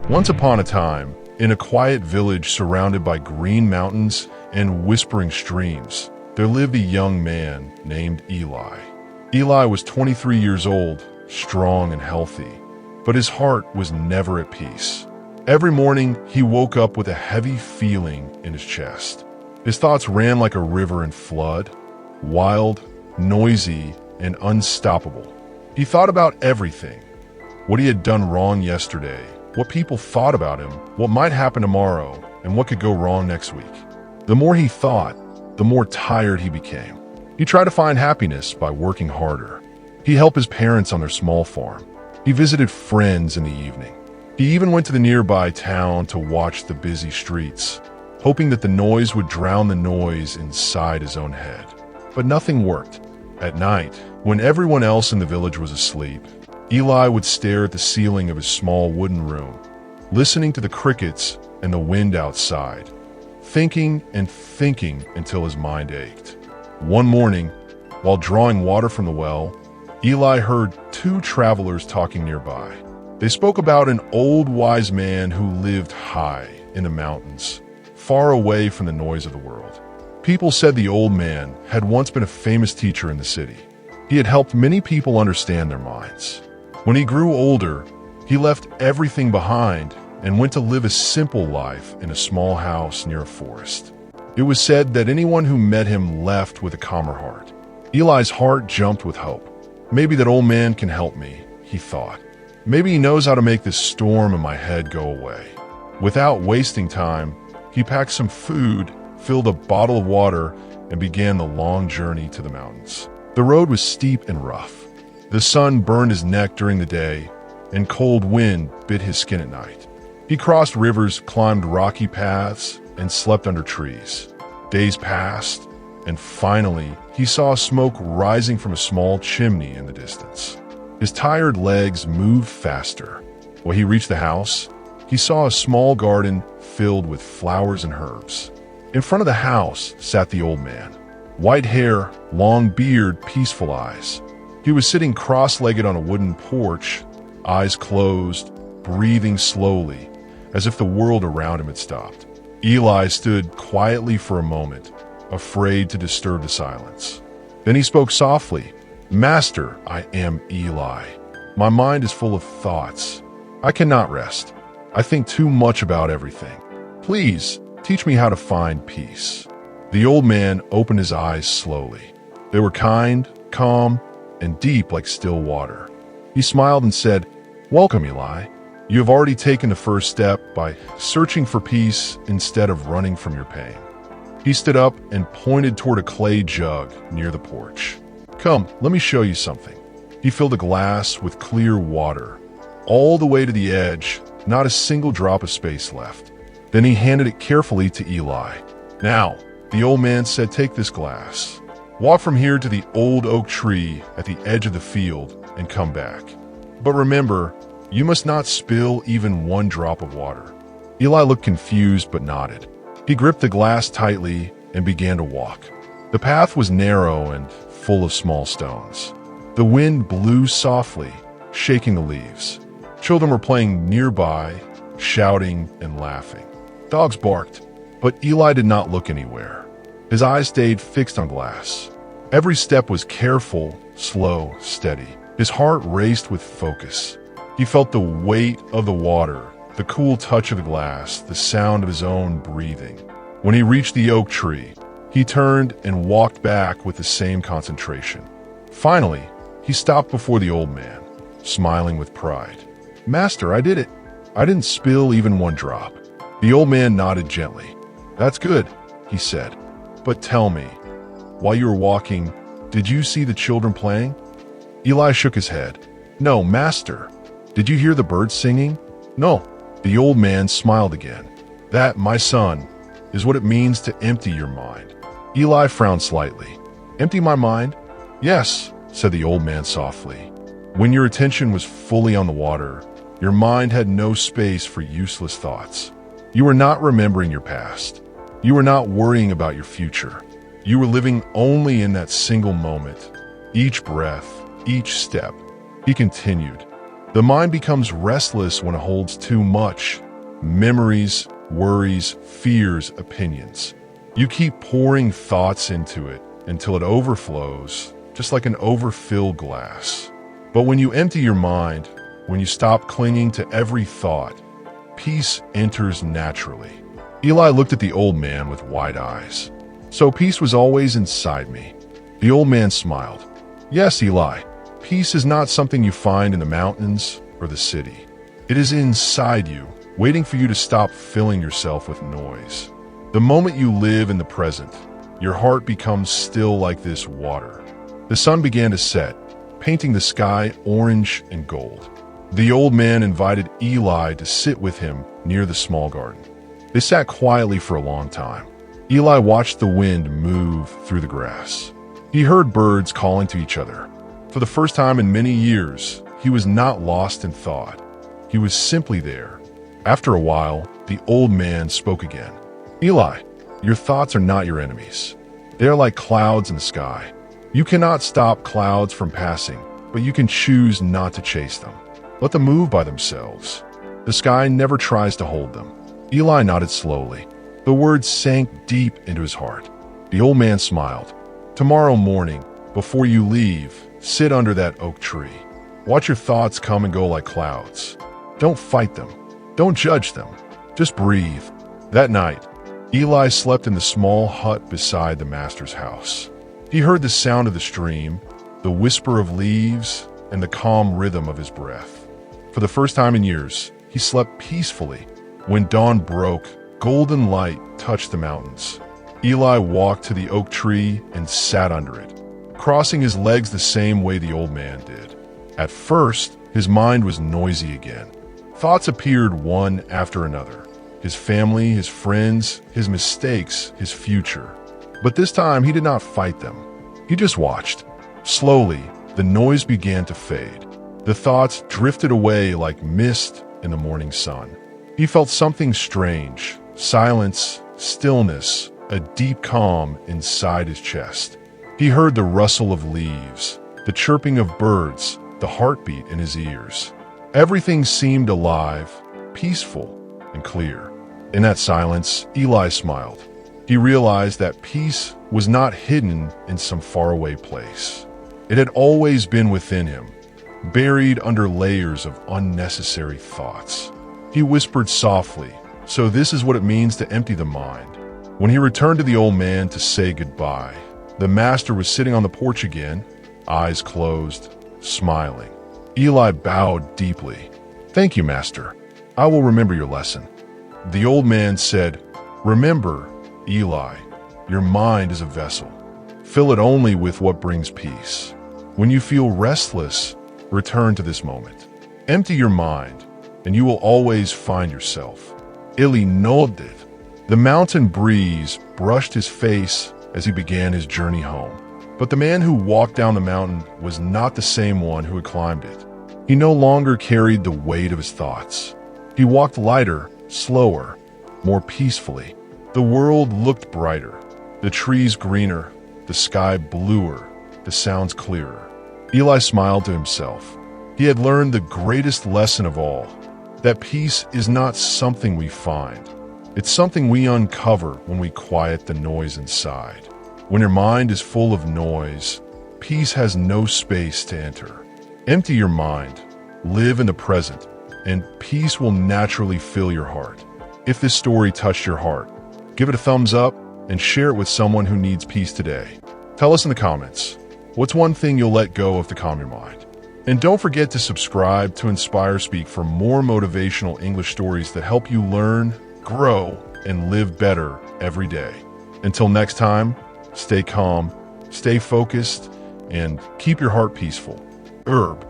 Once upon a time, in a quiet village surrounded by green mountains and whispering streams, there lived a young man named Eli. Eli was 23 years old, strong and healthy, but his heart was never at peace. Every morning, he woke up with a heavy feeling in his chest. His thoughts ran like a river in flood, wild, noisy, and unstoppable. He thought about everything: what he had done wrong yesterday, what people thought about him, what might happen tomorrow, and what could go wrong next week. The more he thought, the more tired he became. He tried to find happiness by working harder. He helped his parents on their small farm. He visited friends in the evening. He even went to the nearby town to watch the busy streets, hoping that the noise would drown the noise inside his own head. But nothing worked. At night, when everyone else in the village was asleep, Eli would stare at the ceiling of his small wooden room, listening to the crickets and the wind outside, thinking and thinking until his mind ached. One morning, while drawing water from the well, Eli heard two travelers talking nearby. They spoke about an old wise man who lived high in the mountains, far away from the noise of the world. People said the old man had once been a famous teacher in the city. He had helped many people understand their minds. When he grew older, he left everything behind and went to live a simple life in a small house near a forest. It was said that anyone who met him left with a calmer heart. Eli's heart jumped with hope. Maybe that old man can help me, he thought. Maybe he knows how to make this storm in my head go away. Without wasting time, he packed some food, filled a bottle of water, and began the long journey to the mountains. The road was steep and rough. The sun burned his neck during the day, and cold wind bit his skin at night. He crossed rivers, climbed rocky paths, and slept under trees. Days passed, and finally, he saw smoke rising from a small chimney in the distance. His tired legs moved faster. When he reached the house, he saw a small garden filled with flowers and herbs. In front of the house sat the old man. White hair, long beard, peaceful eyes. He was sitting cross-legged on a wooden porch, eyes closed, breathing slowly, as if the world around him had stopped. Eli stood quietly for a moment, afraid to disturb the silence. Then he spoke softly. "Master, I am Eli. My mind is full of thoughts. I cannot rest. I think too much about everything. Please, teach me how to find peace." The old man opened his eyes slowly. They were kind, calm, and deep like still water. He smiled and said, "Welcome, Eli. You have already taken the first step by searching for peace instead of running from your pain." He stood up and pointed toward a clay jug near the porch. "Come, let me show you something." He filled a glass with clear water, all the way to the edge, not a single drop of space left. Then he handed it carefully to Eli. "Now," the old man said, "take this glass. Walk from here to the old oak tree at the edge of the field and come back. But remember, you must not spill even one drop of water." Eli looked confused but nodded. He gripped the glass tightly and began to walk. The path was narrow and full of small stones. The wind blew softly, shaking the leaves. Children were playing nearby, shouting and laughing. Dogs barked, but Eli did not look anywhere. His eyes stayed fixed on glass. Every step was careful, slow, steady. His heart raced with focus. He felt the weight of the water, the cool touch of the glass, the sound of his own breathing. When he reached the oak tree, he turned and walked back with the same concentration. Finally, he stopped before the old man, smiling with pride. "Master, I did it. I didn't spill even one drop." The old man nodded gently. "That's good," he said. "But tell me, while you were walking, did you see the children playing?" Eli shook his head. "No, Master." "Did you hear the birds singing?" "No." The old man smiled again. "That, my son, is what it means to empty your mind." Eli frowned slightly. "Empty my mind?" "Yes," said the old man softly. "When your attention was fully on the water, your mind had no space for useless thoughts. You were not remembering your past. You were not worrying about your future. You were living only in that single moment, each breath, each step." He continued, The mind becomes restless when it holds too much. Memories, worries, fears, opinions. You keep pouring thoughts into it until it overflows, just like an overfilled glass. But when you empty your mind, when you stop clinging to every thought, peace enters naturally. Eli looked at the old man with wide eyes. So peace was always inside me. The old man smiled. Yes, Eli, peace is not something you find in the mountains or the city. It is inside you, waiting for you to stop filling yourself with noise. The moment you live in the present, your heart becomes still like this water. The sun began to set, painting the sky orange and gold. The old man invited Eli to sit with him near the small garden. They sat quietly for a long time. Eli watched the wind move through the grass. He heard birds calling to each other. For the first time in many years, he was not lost in thought. He was simply there. After a while, the old man spoke again. Eli, your thoughts are not your enemies. They are like clouds in the sky. You cannot stop clouds from passing, but you can choose not to chase them. Let them move by themselves. The sky never tries to hold them. Eli nodded slowly. The words sank deep into his heart. The old man smiled. Tomorrow morning, before you leave, sit under that oak tree. Watch your thoughts come and go like clouds. Don't fight them. Don't judge them. Just breathe. That night, Eli slept in the small hut beside the master's house. He heard the sound of the stream, the whisper of leaves, and the calm rhythm of his breath. For the first time in years, he slept peacefully. When dawn broke, golden light touched the mountains. Eli walked to the oak tree and sat under it, crossing his legs the same way the old man did. At first, his mind was noisy again. Thoughts appeared one after another. His family, his friends, his mistakes, his future. But this time, he did not fight them. He just watched. Slowly, the noise began to fade. The thoughts drifted away like mist in the morning sun. He felt something strange. Silence, stillness, a deep calm inside his chest. He heard the rustle of leaves, the chirping of birds, the heartbeat in his ears. Everything seemed alive, peaceful, and clear. In that silence, Eli smiled. He realized that peace was not hidden in some faraway place. It had always been within him, buried under layers of unnecessary thoughts. He whispered softly, "So this is what it means to empty the mind." When he returned to the old man to say goodbye, the master was sitting on the porch again, eyes closed, smiling. Eli bowed deeply. "Thank you, master. I will remember your lesson." The old man said, "Remember, Eli, your mind is a vessel. Fill it only with what brings peace. When you feel restless, return to this moment. Empty your mind, and you will always find yourself." Eli nodded. The mountain breeze brushed his face as he began his journey home. But the man who walked down the mountain was not the same one who had climbed it. He no longer carried the weight of his thoughts. He walked lighter, slower, more peacefully. The world looked brighter, the trees greener, the sky bluer, the sounds clearer. Eli smiled to himself. He had learned the greatest lesson of all, that peace is not something we find. It's something we uncover when we quiet the noise inside. When your mind is full of noise, peace has no space to enter. Empty your mind, live in the present, and peace will naturally fill your heart. If this story touched your heart, give it a thumbs up and share it with someone who needs peace today. Tell us in the comments, what's one thing you'll let go of to calm your mind? And don't forget to subscribe to Inspire Speak for more motivational English stories that help you learn, grow, and live better every day. Until next time, stay calm, stay focused, and keep your heart peaceful. Herb.